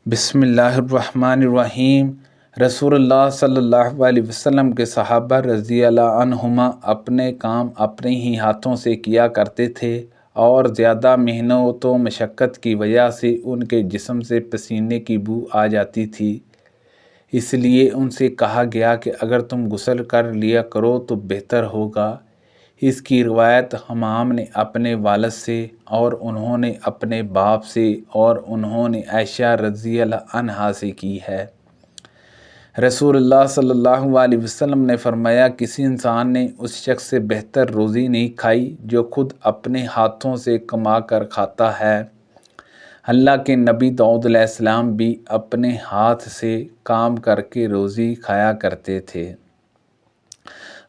بسم اللہ الرحمن الرحیم۔ رسول اللہ صلی اللہ علیہ وسلم کے صحابہ رضی اللہ عنہما اپنے کام اپنے ہی ہاتھوں سے کیا کرتے تھے اور زیادہ محنت و مشقت کی وجہ سے ان کے جسم سے پسینے کی بو آ جاتی تھی۔ اس لیے ان سے کہا گیا کہ اگر تم غسل کر لیا کرو تو بہتر ہوگا۔ اس کی روایت حمام نے اپنے والد سے اور انہوں نے اپنے باپ سے اور انہوں نے عائشہ رضی اللہ عنہا سے کی ہے۔ رسول اللہ صلی اللہ علیہ وسلم نے فرمایا، کسی انسان نے اس شخص سے بہتر روزی نہیں کھائی جو خود اپنے ہاتھوں سے کما کر کھاتا ہے۔ اللہ کے نبی داؤد علیہ السلام بھی اپنے ہاتھ سے کام کر کے روزی کھایا کرتے تھے۔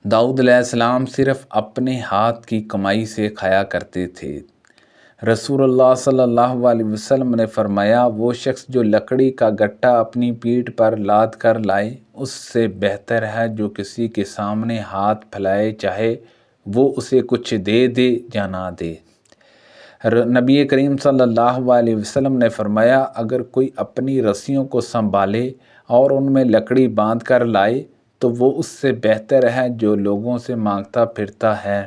داؤد علیہ السلام صرف اپنے ہاتھ کی کمائی سے کھایا کرتے تھے۔ رسول اللہ صلی اللہ علیہ وسلم نے فرمایا، وہ شخص جو لکڑی کا گٹھا اپنی پیٹھ پر لاد کر لائے اس سے بہتر ہے جو کسی کے سامنے ہاتھ پھیلائے، چاہے وہ اسے کچھ دے دے یا نہ دے۔ نبی کریم صلی اللہ علیہ وسلم نے فرمایا، اگر کوئی اپنی رسیوں کو سنبھالے اور ان میں لکڑی باندھ کر لائے تو وہ اس سے بہتر ہے جو لوگوں سے مانگتا پھرتا ہے۔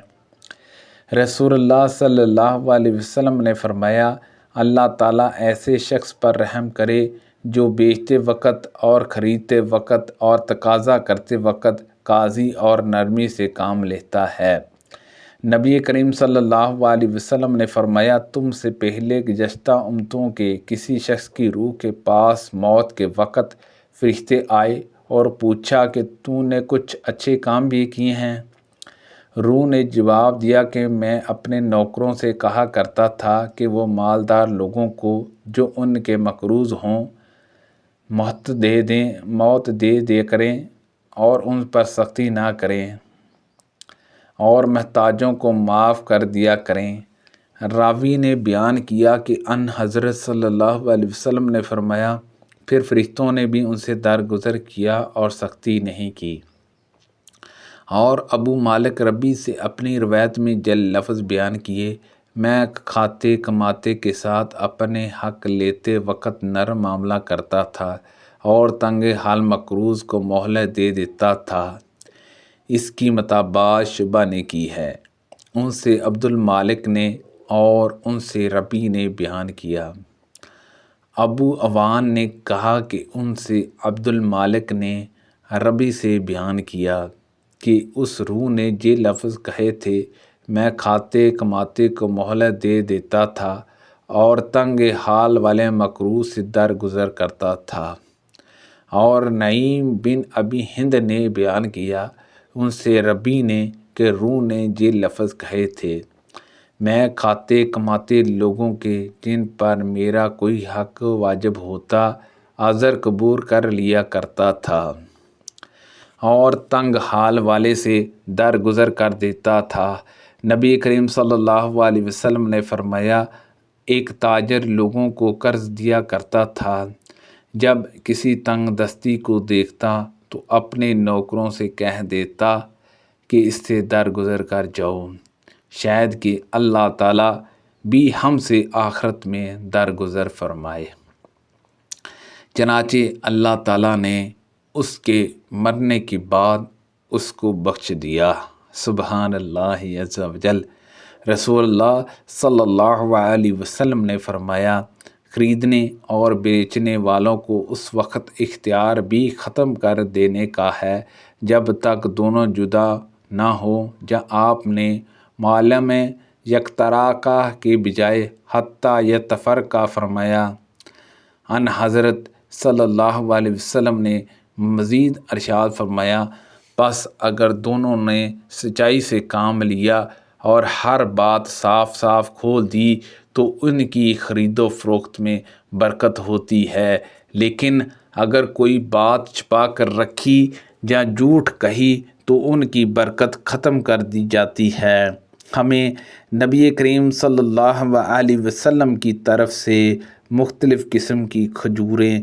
رسول اللہ صلی اللہ علیہ وسلم نے فرمایا، اللہ تعالیٰ ایسے شخص پر رحم کرے جو بیچتے وقت اور خریدتے وقت اور تقاضا کرتے وقت قاضی اور نرمی سے کام لیتا ہے۔ نبی کریم صلی اللہ علیہ وسلم نے فرمایا، تم سے پہلے گزشتہ امتوں کے کسی شخص کی روح کے پاس موت کے وقت فرشتے آئے اور پوچھا کہ تو نے کچھ اچھے کام بھی کیے ہیں؟ روح نے جواب دیا کہ میں اپنے نوکروں سے کہا کرتا تھا کہ وہ مالدار لوگوں کو جو ان کے مقروض ہوں موت دے دیا کریں اور ان پر سختی نہ کریں اور محتاجوں کو معاف کر دیا کریں۔ راوی نے بیان کیا کہ ان حضرت صلی اللہ علیہ وسلم نے فرمایا، پھر فرشتوں نے بھی ان سے درگزر کیا اور سختی نہیں کی۔ اور ابو مالک ربی سے اپنی روایت میں لفظ بیان کیے، میں کھاتے کماتے کے ساتھ اپنے حق لیتے وقت نرم معاملہ کرتا تھا اور تنگ حال مقروض کو مہلت دے دیتا تھا۔ اس کی مطابعت شعبہ نے کی ہے۔ ان سے عبد المالک نے اور ان سے ربی نے بیان کیا۔ ابو عوان نے کہا کہ ان سے عبد المالک نے ربی سے بیان کیا کہ اس روح نے یہ لفظ کہے تھے، میں کھاتے کماتے کو مہلت دے دیتا تھا اور تنگ حال والے مقروض سے درگزر کرتا تھا۔ اور نعیم بن ابی ہند نے بیان کیا ان سے ربی نے کہ روح نے یہ لفظ کہے تھے، میں کھاتے کماتے لوگوں کے جن پر میرا کوئی حق واجب ہوتا عذر قبول کر لیا کرتا تھا اور تنگ حال والے سے درگزر کر دیتا تھا۔ نبی کریم صلی اللہ علیہ وسلم نے فرمایا، ایک تاجر لوگوں کو قرض دیا کرتا تھا، جب کسی تنگ دستی کو دیکھتا تو اپنے نوکروں سے کہہ دیتا کہ اس سے درگزر کر جاؤ، شاید کہ اللہ تعالیٰ بھی ہم سے آخرت میں درگزر فرمائے۔ چنانچہ اللہ تعالیٰ نے اس کے مرنے کے بعد اس کو بخش دیا۔ سبحان اللہ عز و جل۔ رسول اللہ صلی اللہ علیہ وسلم نے فرمایا، خریدنے اور بیچنے والوں کو اس وقت اختیار بھی ختم کر دینے کا ہے جب تک دونوں جدا نہ ہو، یا آپ نے معلم یکتراکہ کے بجائے حتیٰ یتفرقہ فرمایا۔ ان حضرت صلی اللہ علیہ وسلم نے مزید ارشاد فرمایا، بس اگر دونوں نے سچائی سے کام لیا اور ہر بات صاف صاف کھول دی تو ان کی خرید و فروخت میں برکت ہوتی ہے، لیکن اگر کوئی بات چھپا کر رکھی یا جھوٹ کہی تو ان کی برکت ختم کر دی جاتی ہے۔ ہمیں نبی کریم صلی اللہ علیہ وسلم کی طرف سے مختلف قسم کی کھجوریں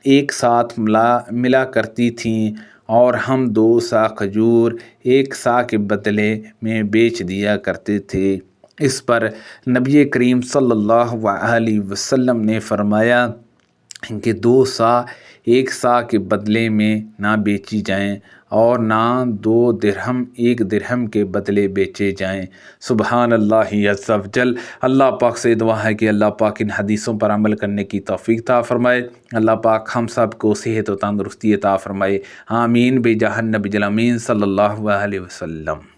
ایک ساتھ ملا کرتی تھیں اور ہم 2 سا کھجور 1 سا کے بدلے میں بیچ دیا کرتے تھے۔ اس پر نبی کریم صلی اللہ علیہ وسلم نے فرمایا، کہ 2 سا 1 سا کے بدلے میں نہ بیچی جائیں اور نہ 2 درہم 1 درہم کے بدلے بیچے جائیں۔ سبحان اللہ عز و جل۔ اللہ پاک سے دعا ہے کہ اللہ پاک ان حدیثوں پر عمل کرنے کی توفیق عطا فرمائے۔ اللہ پاک ہم سب کو صحت و تندرستی عطا فرمائے۔ آمین بجاہ النبی الامین صلی اللہ علیہ وسلم۔